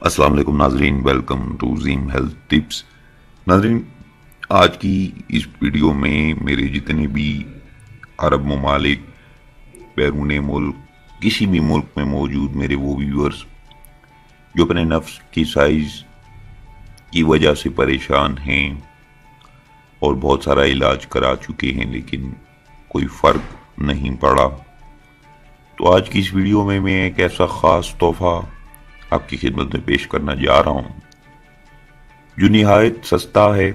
السلام علیکم ناظرین، ویلکم ٹو زیم ہیلتھ ٹپس۔ ناظرین، آج کی اس ویڈیو میں میرے جتنے بھی عرب ممالک، بیرون ملک، کسی بھی ملک میں موجود میرے وہ ویورز جو اپنے نفس کی سائز کی وجہ سے پریشان ہیں اور بہت سارا علاج کرا چکے ہیں لیکن کوئی فرق نہیں پڑا، تو آج کی اس ویڈیو میں ایک ایسا خاص تحفہ آپ کی خدمت میں پیش کرنا جا رہا ہوں جو نہایت سستا ہے،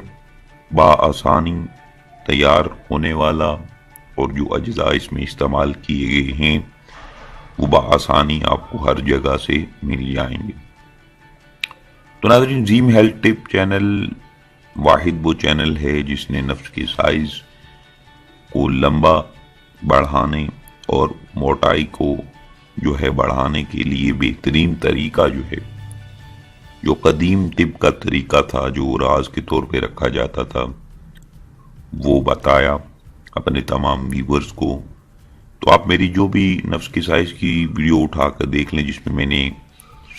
بآسانی تیار ہونے والا، اور جو اجزاء اس میں استعمال کیے گئے ہیں وہ بآسانی آپ کو ہر جگہ سے مل جائیں گے۔ تو ناظرین، زیم ہیلتھ ٹپ چینل واحد وہ چینل ہے جس نے نفس کے سائز کو لمبا بڑھانے اور موٹائی کو جو ہے بڑھانے کے لیے بہترین طریقہ جو قدیم طب کا طریقہ تھا، جو راز کے طور پہ رکھا جاتا تھا، وہ بتایا اپنے تمام ویورز کو۔ تو آپ میری جو بھی نفس کی سائز کی ویڈیو اٹھا کر دیکھ لیں جس میں میں نے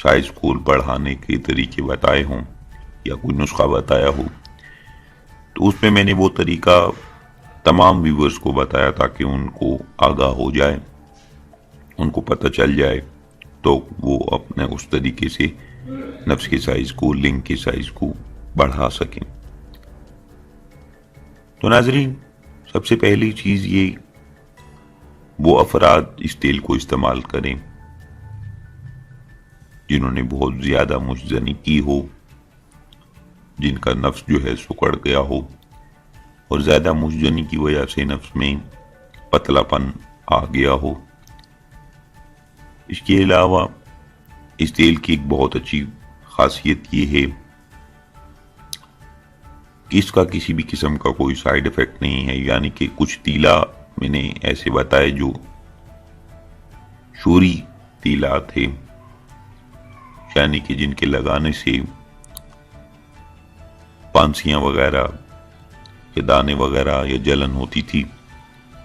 سائز کو بڑھانے کے طریقے بتائے ہوں یا کوئی نسخہ بتایا ہو، تو اس میں نے وہ طریقہ تمام ویورز کو بتایا تاکہ ان کو آگاہ ہو جائے، ان کو پتہ چل جائے، تو وہ اپنے اس طریقے سے نفس کی سائز کو، لنگ کی سائز کو بڑھا سکیں۔ تو ناظرین، سب سے پہلی چیز یہ، وہ افراد اس تیل کو استعمال کریں جنہوں نے بہت زیادہ مشزنی کی ہو، جن کا نفس جو ہے سکڑ گیا ہو اور زیادہ مشزنی کی وجہ سے نفس میں پتلا پن آ گیا ہو۔ اس کے علاوہ اس تیل کی ایک بہت اچھی خاصیت یہ ہے کہ اس کا کسی بھی قسم کا کوئی سائیڈ ایفیکٹ نہیں ہے، یعنی کہ کچھ تیلا میں نے ایسے بتائے جو شوری تیلا تھے، یعنی کہ جن کے لگانے سے پانسیاں وغیرہ یا دانے وغیرہ یا جلن ہوتی تھی،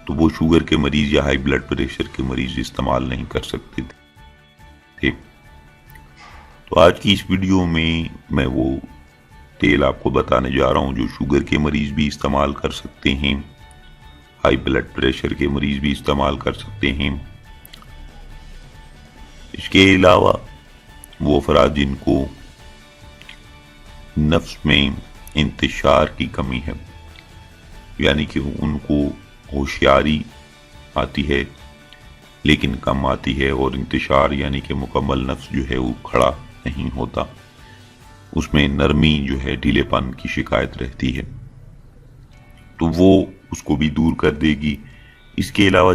تو وہ شوگر کے مریض یا ہائی بلڈ پریشر کے مریض استعمال نہیں کر سکتے تھے۔ تو آج کی اس ویڈیو میں وہ تیل آپ کو بتانے جا رہا ہوں جو شوگر کے مریض بھی استعمال کر سکتے ہیں، ہائی بلڈ پریشر کے مریض بھی استعمال کر سکتے ہیں۔ اس کے علاوہ وہ افراد جن کو نفس میں انتشار کی کمی ہے، یعنی کہ ان کو ہوشیاری آتی ہے لیکن کم آتی ہے، اور انتشار یعنی کہ مکمل نفس جو ہے وہ کھڑا نہیں ہوتا، اس میں نرمی جو ہے ڈھیلے پن کی شکایت رہتی ہے، تو وہ اس کو بھی دور کر دے گی۔ اس کے علاوہ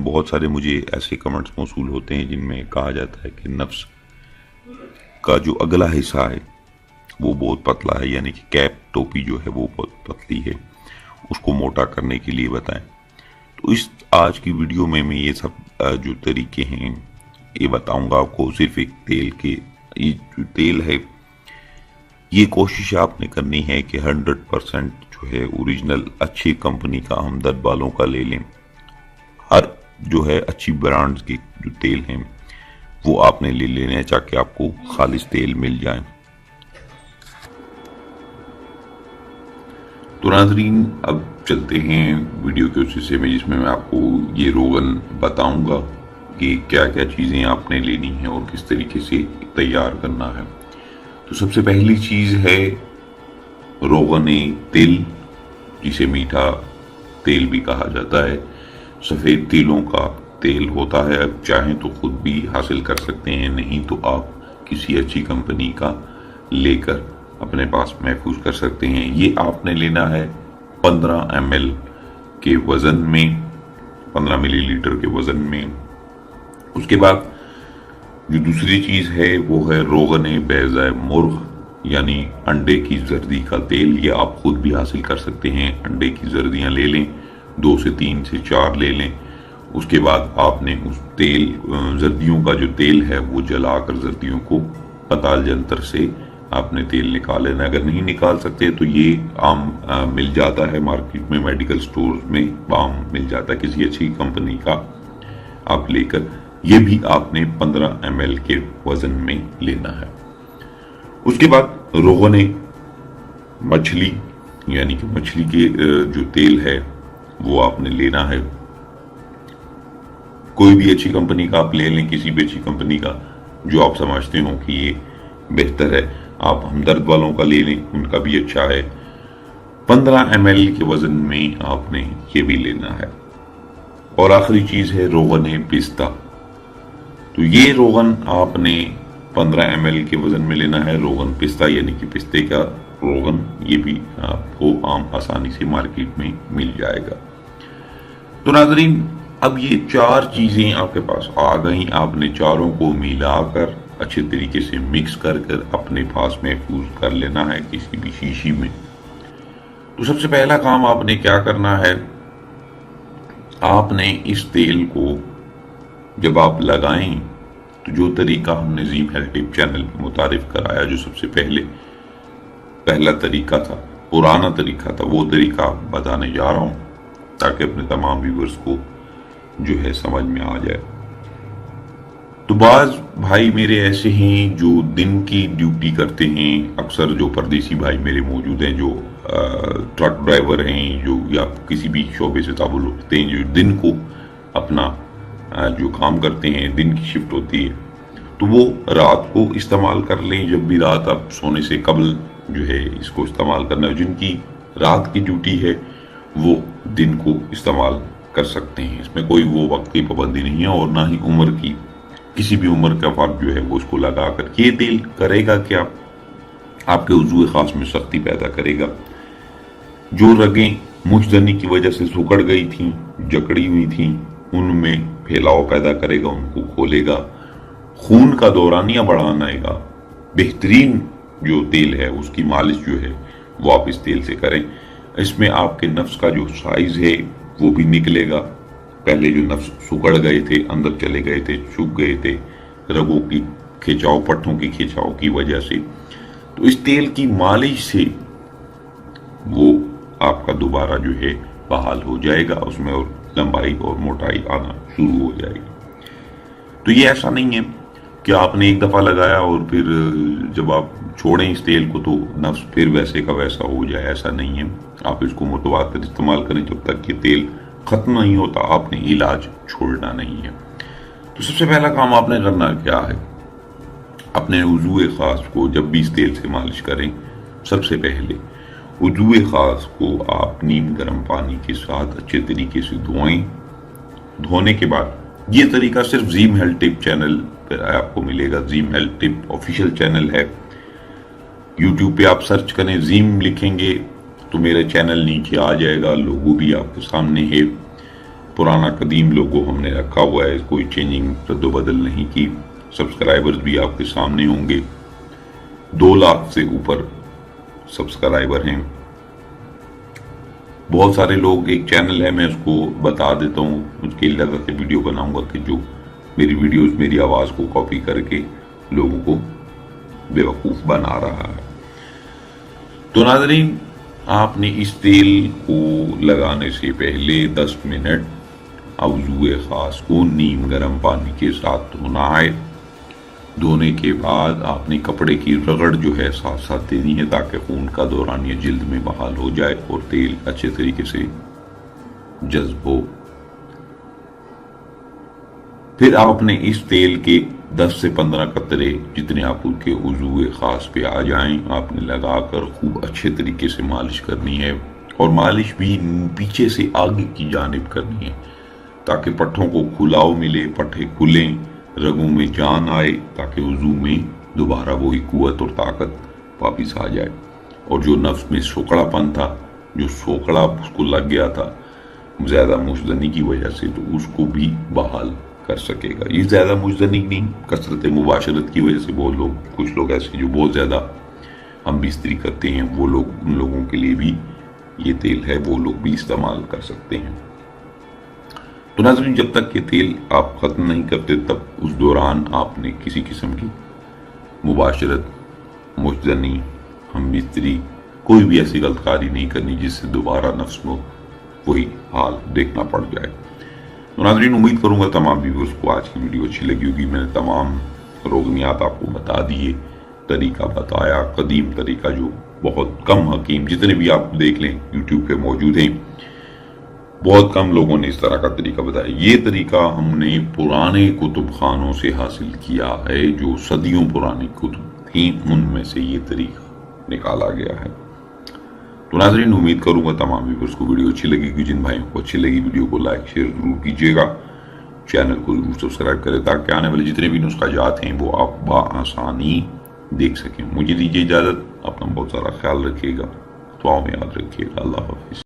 بہت سارے مجھے ایسے کمنٹس موصول ہوتے ہیں جن میں کہا جاتا ہے کہ نفس کا جو اگلا حصہ ہے وہ بہت پتلا ہے، یعنی کہ کیپ ٹوپی جو ہے وہ بہت پتلی ہے، اس کو موٹا کرنے کے لیے بتائیں۔ تو اس آج کی ویڈیو میں یہ سب جو طریقے ہیں یہ بتاؤں گا آپ کو، صرف ایک تیل کے۔ یہ جو تیل ہے یہ کوشش آپ نے کرنی ہے کہ 100% جو ہے اوریجنل اچھی کمپنی کا، ہمدرد والوں کا لے لیں۔ ہر جو ہے اچھی برانڈز کے جو تیل ہیں وہ آپ نے لے لینے ہیں تاکہ آپ کو خالص تیل مل جائیں۔ تو ناظرین، اب چلتے ہیں ویڈیو کے اس حصے میں جس میں آپ کو یہ روغن بتاؤں گا کہ کیا کیا چیزیں آپ نے لینی ہیں اور کس طریقے سے تیار کرنا ہے۔ تو سب سے پہلی چیز ہے روغن تل، جسے میٹھا تیل بھی کہا جاتا ہے۔ سفید تیلوں کا تیل ہوتا ہے، اب چاہیں تو خود بھی حاصل کر سکتے ہیں، نہیں تو آپ کسی اچھی کمپنی کا لے کر اپنے پاس محفوظ کر سکتے ہیں۔ یہ آپ نے لینا ہے 15 ml کے وزن میں، 15 ملی لیٹر کے وزن میں۔ اس کے بعد جو دوسری چیز ہے وہ ہے روغن بیضہ مرغ، یعنی انڈے کی زردی کا تیل۔ یہ آپ خود بھی حاصل کر سکتے ہیں، انڈے کی زردیاں لے لیں، 2 سے 3 سے 4 لے لیں۔ اس کے بعد آپ نے اس زردیوں کا جو تیل ہے وہ جلا کر زردیوں کو پتال جنتر سے آپ نے تیل نکال لینا۔ اگر نہیں نکال سکتے تو یہ عام مل جاتا ہے مارکیٹ میں، میڈیکل سٹورز میں عام مل جاتا ہے، کسی اچھی کمپنی کا آپ لے کر، یہ بھی آپ نے 15 ml کے وزن میں لینا ہے۔ اس کے بعد روغن مچھلی، یعنی کہ مچھلی کے جو تیل ہے وہ آپ نے لینا ہے، کوئی بھی اچھی کمپنی کا آپ لے لیں، کسی بھی اچھی کمپنی کا جو آپ سمجھتے ہوں کہ یہ بہتر ہے۔ آپ ہمدرد والوں کا لے لیں، ان کا بھی اچھا ہے۔ 15 ml کے وزن میں آپ نے یہ بھی لینا ہے۔ اور آخری چیز ہے روغن پستہ، تو یہ روغن آپ نے 15 ml کے وزن میں لینا ہے، روغن پستہ یعنی کہ پستے کا روغن، یہ بھی آپ کو عام آسانی سے مارکیٹ میں مل جائے گا۔ تو ناظرین، اب یہ 4 چیزیں آپ کے پاس آ گئیں، آپ نے چاروں کو ملا کر اچھے طریقے سے مکس کر اپنے پاس محفوظ کر لینا ہے کسی بھی شیشی میں۔ تو سب سے پہلا کام آپ نے کیا کرنا ہے، آپ نے اس تیل کو جب آپ لگائیں تو جو طریقہ ہم نے زیم ہیلتھ ٹپ چینل میں متعارف کرایا، جو سب سے پہلا طریقہ تھا، پرانا طریقہ تھا، وہ طریقہ بتانے جا رہا ہوں تاکہ اپنے تمام ویورز کو جو ہے سمجھ میں آ جائے۔ تو بعض بھائی میرے ایسے ہیں جو دن کی ڈیوٹی کرتے ہیں، اکثر جو پردیسی بھائی میرے موجود ہیں جو ٹرک ڈرائیور ہیں، جو یا کسی بھی شعبے سے تعلق رکھتے ہیں، جو دن کو اپنا جو کام کرتے ہیں، دن کی شفٹ ہوتی ہے، تو وہ رات کو استعمال کر لیں۔ جب بھی رات آپ سونے سے قبل جو ہے اس کو استعمال کرنا ہے، جن کی رات کی ڈیوٹی ہے وہ دن کو استعمال کر سکتے ہیں، اس میں کوئی وہ وقت کی پابندی نہیں ہے، اور نہ ہی عمر کی، کسی بھی عمر کا فرد جو ہے وہ اس کو لگا کر یہ تیل کرے گا کہ آپ کے عضو خاص میں سختی پیدا کرے گا۔ جو رگیں مشدنی کی وجہ سے سکڑ گئی تھیں، جکڑی ہوئی تھیں، ان میں پھیلاؤ پیدا کرے گا، ان کو کھولے گا، خون کا دورانیہ بڑھانے گا۔ بہترین جو تیل ہے اس کی مالش جو ہے وہ آپ اس تیل سے کریں، اس میں آپ کے نفس کا جو سائز ہے وہ بھی نکلے گا۔ پہلے جو نفس سکڑ گئے تھے، اندر چلے گئے تھے، چھپ گئے تھے رگوں کی کھینچاؤ، پٹھوں کی کھینچاؤ کی وجہ سے، تو اس تیل کی مالش سے وہ آپ کا دوبارہ جو ہے بحال ہو جائے گا، اس میں اور لمبائی اور موٹائی آنا شروع ہو جائے گی۔ تو یہ ایسا نہیں ہے کہ آپ نے ایک دفعہ لگایا اور پھر جب آپ چھوڑیں اس تیل کو تو نفس پھر ویسے کا ویسا ہو جائے، ایسا نہیں ہے۔ آپ اس کو متواتر استعمال کریں جب تک یہ تیل ختم نہیں ہوتا، آپ نے علاج چھوڑنا نہیں ہے۔ تو سب سے پہلا کام آپ نے کرنا کیا ہے، اپنے عضو خاص کو جب بھی اس تیل سے مالش کریں، سب سے پہلے عضو خاص کو آپ نیم گرم پانی کے ساتھ اچھے طریقے سے دھوئیں۔ دھونے کے بعد یہ طریقہ صرف زیم ہیلتھ ٹپ چینل پر آپ کو ملے گا، زیم ہیلتھ ٹپ آفیشیل چینل ہے، یوٹیوب پہ آپ سرچ کریں، زیم لکھیں گے تو میرا چینل نیچے آ جائے گا، لوگو بھی آپ کے سامنے ہے، پرانا قدیم لوگو ہم نے رکھا ہوا ہے، کوئی چینجنگ رد و بدل نہیں کی۔ سبسکرائبرز بھی آپ کے سامنے ہوں گے، 2 لاکھ سے اوپر سبسکرائبر ہیں۔ بہت سارے لوگ، ایک چینل ہے، میں اس کو بتا دیتا ہوں، اس کے لگا کے ویڈیو بناؤں گا کہ جو میری ویڈیوز میری آواز کو کاپی کر کے لوگوں کو بے وقوف بنا رہا ہے۔ تو ناظرین، آپ نے اس تیل کو لگانے سے پہلے 10 منٹ عضو خاص کو نیم گرم پانی کے ساتھ دھونا ہے۔ دھونے کے بعد آپ نے کپڑے کی رگڑ جو ہے ساتھ ساتھ دینی ہے تاکہ خون کا دورانیہ جلد میں بحال ہو جائے اور تیل اچھے طریقے سے جذب ہو۔ پھر آپ نے اس تیل کے 10 سے 15 قطرے جتنے آپ کے عضو خاص پہ آ جائیں آپ نے لگا کر خوب اچھے طریقے سے مالش کرنی ہے، اور مالش بھی پیچھے سے آگے کی جانب کرنی ہے تاکہ پٹھوں کو کھلاؤ ملے، پٹھے کھلیں، رگوں میں جان آئے تاکہ عضو میں دوبارہ وہی قوت اور طاقت واپس آ جائے، اور جو نفس میں سوکڑا پن تھا، جو سوکڑا اس کو لگ گیا تھا زیادہ مشدنی کی وجہ سے، تو اس کو بھی بحال کر سکے گا۔ یہ زیادہ مشدنی نہیں، کثرت مباشرت کی وجہ سے کچھ لوگ ایسے جو بہت زیادہ ہم بستری کرتے ہیں، وہ لوگ، ان لوگوں کے لیے بھی یہ تیل ہے، وہ لوگ بھی استعمال کر سکتے ہیں۔ تو ناظرین، جب تک یہ تیل آپ ختم نہیں کرتے تب اس دوران آپ نے کسی قسم کی مباشرت، مشدنی، ہم بستری، کوئی بھی ایسی غلط کاری نہیں کرنی جس سے دوبارہ نفس میں وہی حال دیکھنا پڑ جائے۔ تو ناظرین، امید کروں گا تمام ویورز کو آج کی ویڈیو اچھی لگی ہوگی۔ میں نے تمام روگنیات آپ کو بتا دیے طریقہ بتایا، قدیم طریقہ جو بہت کم حکیم، جتنے بھی آپ دیکھ لیں یوٹیوب پہ موجود ہیں، بہت کم لوگوں نے اس طرح کا طریقہ بتایا۔ یہ طریقہ ہم نے پرانے کتب خانوں سے حاصل کیا ہے، جو صدیوں پرانی کتب تھیں، ان میں سے یہ طریقہ نکالا گیا ہے۔ تو ناظرین، امید کروں گا تمام ویورز کو ویڈیو اچھی لگے گی۔ جن بھائیوں کو اچھی لگی ویڈیو کو لائک شیئر ضرور کیجیے گا، چینل کو ضرور سبسکرائب کریں تاکہ آنے والے جتنے بھی نسخہ جات ہیں وہ آپ بآسانی دیکھ سکیں۔ مجھے دیجیے اجازت، اپنا بہت سارا خیال رکھیے گا، دعاؤں میں یاد رکھیے گا۔ اللہ حافظ۔